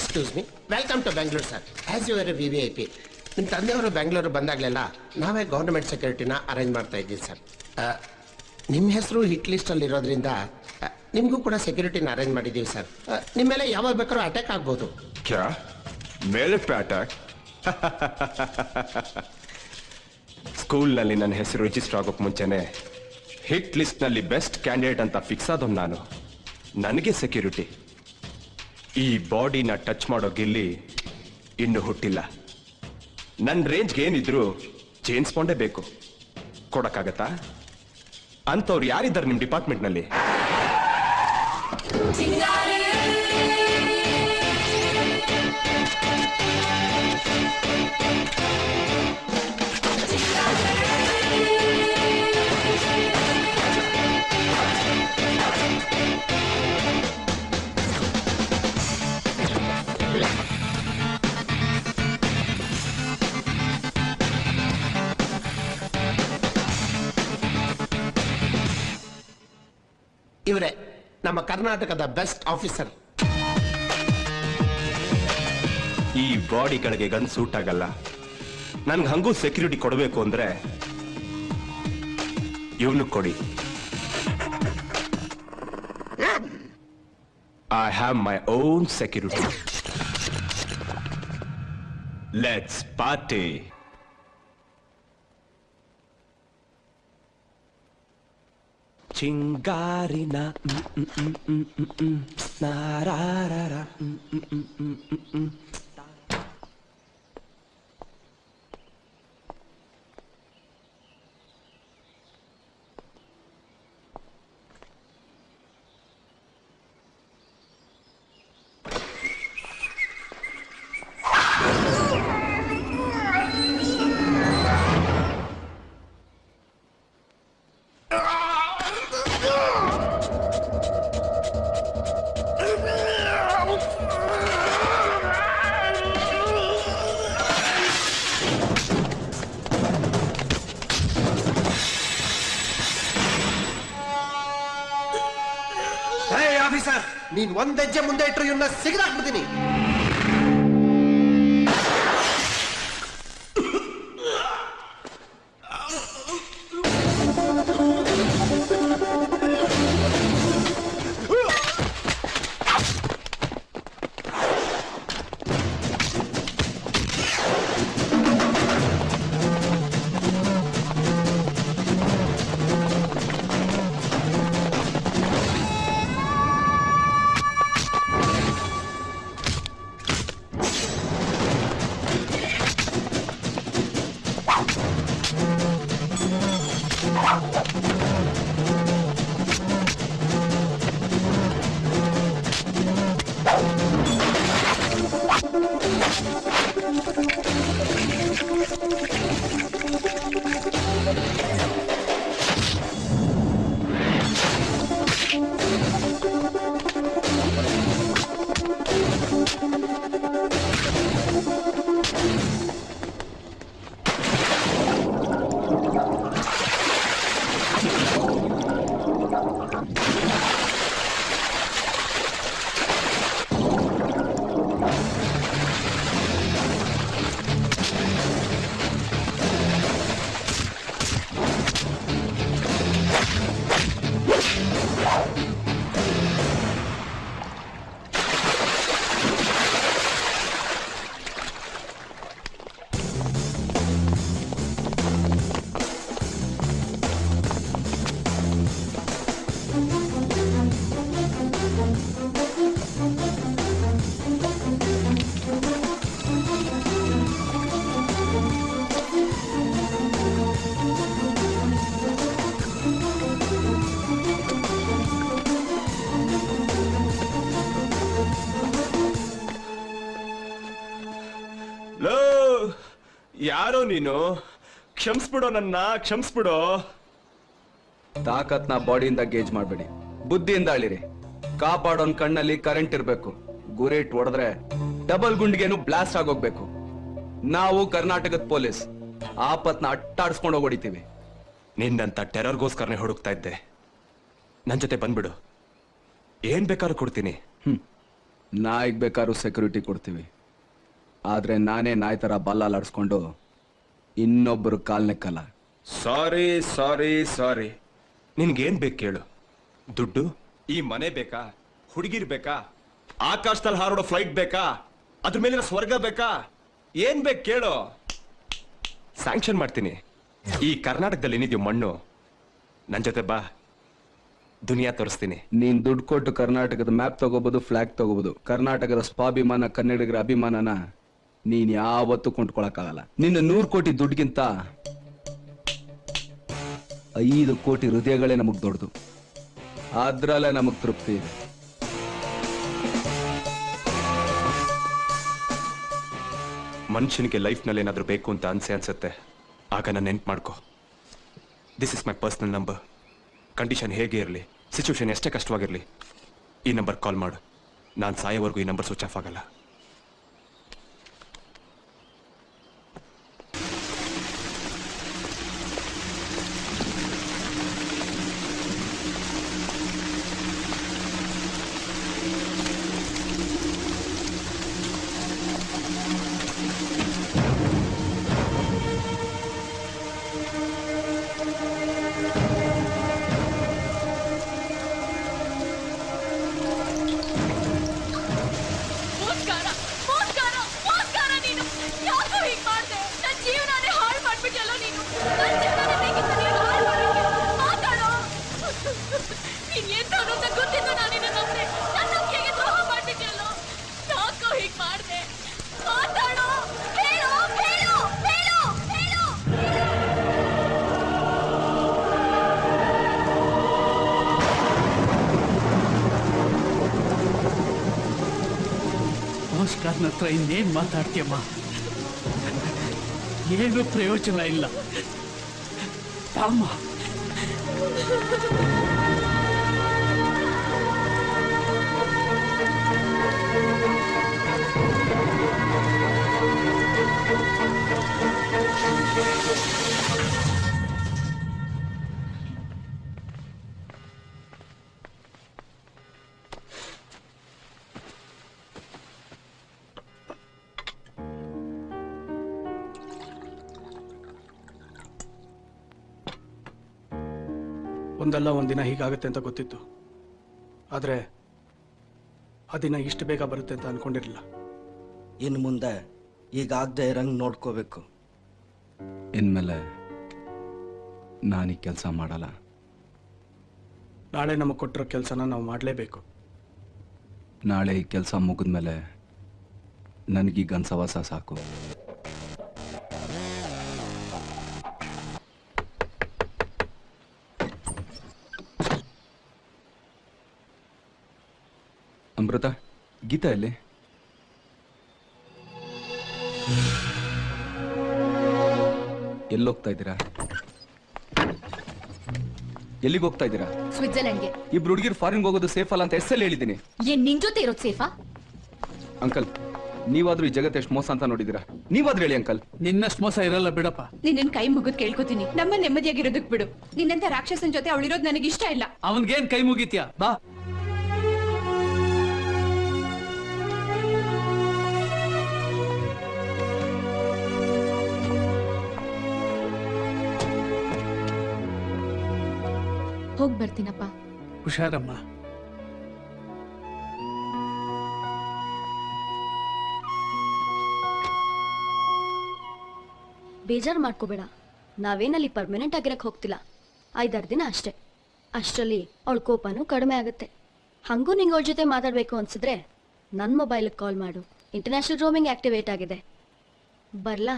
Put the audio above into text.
Excuse me, welcome to Bengaluru sir. As you are VIP. ನಿಮ್ಮ ತಂದೆಯವರು ಬೆಂಗಳೂರು ಬಂದಾಗಲೆಲ್ಲ ನಾವೇ ಗೌರ್ಮೆಂಟ್ ಸೆಕ್ಯೂರಿಟಿನ ಅರೇಂಜ್ ಮಾಡ್ತಾ ಇದ್ದೀವಿ ಸರ್. ನಿಮ್ಮ ಹೆಸರು ಹಿಟ್ ಲಿಸ್ಟಲ್ಲಿ ಇರೋದ್ರಿಂದ ನಿಮಗೂ ಕೂಡ ಸೆಕ್ಯೂರಿಟಿನ ಅರೇಂಜ್ ಮಾಡಿದ್ದೀವಿ ಸರ್. ನಿಮ್ಮ ಮೇಲೆ ಯಾವಾಗ ಬೇಕಾದ್ರೂ ಅಟ್ಯಾಕ್ ಆಗ್ಬೋದು. ಕ್ಯಾ ಮೇಲೆ ಅಟ್ಯಾಕ್? ಸ್ಕೂಲ್ನಲ್ಲಿ ನನ್ನ ಹೆಸರು ರಿಜಿಸ್ಟರ್ ಆಗೋಕೆ ಮುಂಚೆನೆ ಹಿಟ್ ಲಿಸ್ಟ್ನಲ್ಲಿ ಬೆಸ್ಟ್ ಕ್ಯಾಂಡಿಡೇಟ್ ಅಂತ ಫಿಕ್ಸ್ ಆದವ್ ನಾನು. ನನಗೆ ಸೆಕ್ಯೂರಿಟಿ. ಈ ಬಾಡಿನ ಟಚ್ ಮಾಡೋ ಗಿಲ್ಲಿ ಇನ್ನೂ ಹುಟ್ಟಿಲ್ಲ. ನನ್ನ ರೇಂಜ್ಗೆ ಏನಿದ್ರು ಜೇಮ್ಸ್ ಬಾಂಡೇ ಬೇಕು. ಕೊಡಕ್ಕಾಗತ್ತಾ? ಅಂಥವ್ರು ಯಾರಿದ್ದಾರೆ ನಿಮ್ಮ ಡಿಪಾರ್ಟ್ಮೆಂಟ್ನಲ್ಲಿ? ಇವರೇ ನಮ್ಮ ಕರ್ನಾಟಕದ ಬೆಸ್ಟ್ ಆಫೀಸರ್. ಈ ಬಾಡಿಗಳಿಗೆ ಗನ್ ಸೂಟ್ ಆಗಲ್ಲ. ನನ್ಗೆ ಹಂಗೂ ಸೆಕ್ಯೂರಿಟಿ ಕೊಡಬೇಕು ಅಂದ್ರೆ ಇವನು ಕೊಡಿ. I have my own security. Let's party. ಚಿಂಗಾರಿನ ನಾರಾರ. ಆಫೀಸರ್, ನೀನ್ ಒಂದ್ ಹೆಜ್ಜೆ ಮುಂದೆ ಇಟ್ಟರು ಇವನ್ನ ಸಿಗದಾಕ್ಬಿಡ್ತೀನಿ. ಯಾರೋ ನೀನು? ಕ್ಷಮಿಸ್ಬಿಡೋ, ನನ್ನ ಕ್ಷಮಿಸ್ಬಿಡೋ. ತಾಕತ್ನ ಬಾಡಿಯಿಂದ ಗೇಜ್ ಮಾಡಬೇಡಿ, ಬುದ್ಧಿಯಿಂದ ಅಳಿರಿ. ಕಾಪಾಡೋನ್ ಕಣ್ಣಲ್ಲಿ ಕರೆಂಟ್ ಇರ್ಬೇಕು. ಗುರೇಟ್ ಹೊಡೆದ್ರೆ ಡಬಲ್ ಗುಂಡಿಗೆನು ಬ್ಲಾಸ್ಟ್ ಆಗೋಗ್ಬೇಕು. ನಾವು ಕರ್ನಾಟಕದ ಪೊಲೀಸ್ ಆಪತ್ನ ಅಟ್ಟಾಡ್ಸ್ಕೊಂಡು ಹೊಡಿತೀವಿ. ನಿನ್ನಂತ ಟೆರರ್ಗೋಸ್ಕರನೇ ಹುಡುಕ್ತಾ ಇದ್ದೆ. ನನ್ ಜೊತೆ ಬಂದ್ಬಿಡು, ಏನ್ ಬೇಕಾದ್ರೂ ಕೊಡ್ತೀನಿ. ನಾಯಿಗೆ ಬೇಕಾದ್ರೂ ಸೆಕ್ಯೂರಿಟಿ ಕೊಡ್ತೀವಿ, ಆದ್ರೆ ನಾನೇ ನಾಯಿ ತರ ಬಲ್ಲಾಲಾಡ್ಸ್ಕೊಂಡು ಇನ್ನೊಬ್ಬರು ಕಾಲ್ ನೆಕ್ಕಲ್ಲ. ಸಾರಿ ಸಾರಿ ಸಾರಿ. ನಿನ್ಗೇನ್ ಬೇಕು ಕೇಳು? ದುಡ್ಡು? ಈ ಮನೆ ಬೇಕಾ? ಹುಡುಗಿರ್ ಬೇಕಾ? ಆಕಾಶದಲ್ಲಿ ಹಾರೋಡೋ ಫ್ಲೈಟ್ ಬೇಕಾ? ಅದ್ರ ಮೇಲಿನ ಸ್ವರ್ಗ ಬೇಕಾ? ಏನ್ ಬೇಕು ಕೇಳು, ಸ್ಯಾಂಕ್ಷನ್ ಮಾಡ್ತೀನಿ. ಈ ಕರ್ನಾಟಕದಲ್ಲಿ ಏನಿದ್ಯೋ ಮಣ್ಣು, ನನ್ ಜೊತೆ ಬಾ, ದುನಿಯಾ ತೋರಿಸ್ತೀನಿ. ನೀನ್ ದುಡ್ಡು ಕೊಟ್ಟು ಕರ್ನಾಟಕದ ಮ್ಯಾಪ್ ತಗೋಬಹುದು, ಫ್ಲಾಗ್ ತಗೋಬಹುದು. ಕರ್ನಾಟಕದ ಸ್ವಾಭಿಮಾನ, ಕನ್ನಡಿಗರ ಅಭಿಮಾನನ ನೀನ್ ಯಾವತ್ತೂ ಕೊಂಡ್ಕೊಳಕ್ಕಾಗಲ್ಲ. ನಿನ್ನ 100 ಕೋಟಿ ದುಡ್ಡಿಗಿಂತ 5 ಕೋಟಿ ಹೃದಯಗಳೇ ನಮಗ್ ದೊಡ್ಡದು. ಅದ್ರಲ್ಲೇ ನಮಗ್ ತೃಪ್ತಿ ಇದೆ. ಮನುಷ್ಯನಿಗೆ ಲೈಫ್ನಲ್ಲಿ ಏನಾದರೂ ಬೇಕು ಅಂತ ಅನ್ಸುತ್ತೆ, ಆಗ ನಾನು ನೆನ್ಪು ಮಾಡ್ಕೊ. This is my personal number. Condition ಹೇಗೆ ಇರಲಿ, ಸಿಚುವೇಶನ್ ಎಷ್ಟೇ ಕಷ್ಟವಾಗಿರಲಿ, ಈ ನಂಬರ್ ಕಾಲ್ ಮಾಡು. ನಾನು ಸಾಯೋವರೆಗೂ ಈ ನಂಬರ್ ಸ್ವಿಚ್ ಆಫ್ ಆಗಲ್ಲ. ನಮಸ್ಕಾರನ ಹತ್ರ ಇನ್ನೇನು ಮಾತಾಡ್ತೀಯಮ್ಮ? ಏನು ಪ್ರಯೋಜನ ಇಲ್ಲ. ಅಮ್ಮ ಒಂದಲ್ಲ ಒಂದಿನ ಹೀಗಾಗುತ್ತೆ ಅಂತ ಗೊತ್ತಿತ್ತು, ಆದರೆ ಆ ದಿನ ಇಷ್ಟು ಬೇಗ ಬರುತ್ತೆ ಅಂತ ಅನ್ಕೊಂಡಿರಲಿಲ್ಲ. ಇನ್ನು ಮುಂದೆ ಈಗಾಗದೆ ಇರಂಗ್ ನೋಡ್ಕೋಬೇಕು. ಇನ್ಮೇಲೆ ನಾನೀ ಕೆಲಸ ಮಾಡಲ್ಲ. ನಾಳೆ ನಮಗೆ ಕೊಟ್ಟಿರೋ ಕೆಲಸನ ನಾವು ಮಾಡಲೇಬೇಕು. ನಾಳೆ ಈ ಕೆಲಸ ಮುಗಿದ್ಮೇಲೆ ನನಗೀಗ ಅನ್ಸವಾಸ ಸಾಕು. ಅಮೃತ, ಗೀತಾ ಎಲ್ಲಿ? ಎಲ್ಲೋಗ್ತಾ ಇದ್ದೀರಾ? ಎಲ್ಲಿಗೆ ಹೋಗ್ತಾ ಇದ್ದೀರಾ? ಸ್ವಿಟ್ಜರ್ಲೆಂಡ್ಗೆ. ಇಬ್ರು ಹುಡುಗಿರು ಫಾರಿನ್ ಹೋಗೋದು ಸೇಫ್ ಅಲ್ಲ ಅಂತ ಎಷ್ಟೆಲ್ಲ ಹೇಳಿದ್ದೀನಿ. ಏನ್ ನಿನ್ ಜೊತೆ ಇರೋದು ಸೇಫಾ? ಅಂಕಲ್, ನೀವಾದ್ರೂ ಈ ಜಗತ್ತು ಎಷ್ಟು ಮೋಸ ಅಂತ ನೋಡಿದಿರಾ? ನೀವಾದ್ರೂ ಹೇಳಿ ಅಂಕಲ್. ನಿನ್ನಷ್ಟು ಮೋಸ ಇರಲ್ಲ ಬಿಡಪ್ಪ. ನಿನ್ನ ಕೈ ಮುಗಿದ್ ಕೇಳ್ಕೊತೀನಿ, ನಮ್ಮ ನೆಮ್ಮದಿಯಾಗಿರೋದಕ್ ಬಿಡು. ನಿನ್ನಂತ ರಾಕ್ಷಸನ್ ಜೊತೆ ಅವಳಿರೋದು ನನಗೆ ಇಷ್ಟ ಇಲ್ಲ. ಅವನ್ಗೇನ್ ಕೈ ಮುಗಿತ್ಯಾ? ಬಾ. ಹೋಗ್ ಬರ್ತೀನಪ್ಪ. ಹುಷಾರಮ್ಮ. ಬೇಜಾರು ಮಾಡ್ಕೋಬೇಡ, ನಾವೇನಲ್ಲಿ ಪರ್ಮನೆಂಟ್ ಆಗಿರಕ್ಕೆ ಹೋಗ್ತಿಲ್ಲ. 5-6 ದಿನ ಅಷ್ಟೇ. ಅಷ್ಟರಲ್ಲಿ ಅವಳ ಕೋಪನೂ ಕಡಿಮೆ ಆಗುತ್ತೆ. ಹಂಗೂ ನಿಂಗೆ ಅವಳ ಜೊತೆ ಮಾತಾಡಬೇಕು ಅನ್ಸಿದ್ರೆ ನನ್ನ ಮೊಬೈಲಿಗೆ ಕಾಲ್ ಮಾಡು. ಇಂಟರ್ನ್ಯಾಷನಲ್ ರೋಮಿಂಗ್ ಆಕ್ಟಿವೇಟ್ ಆಗಿದೆ. ಬರ್ಲಾ?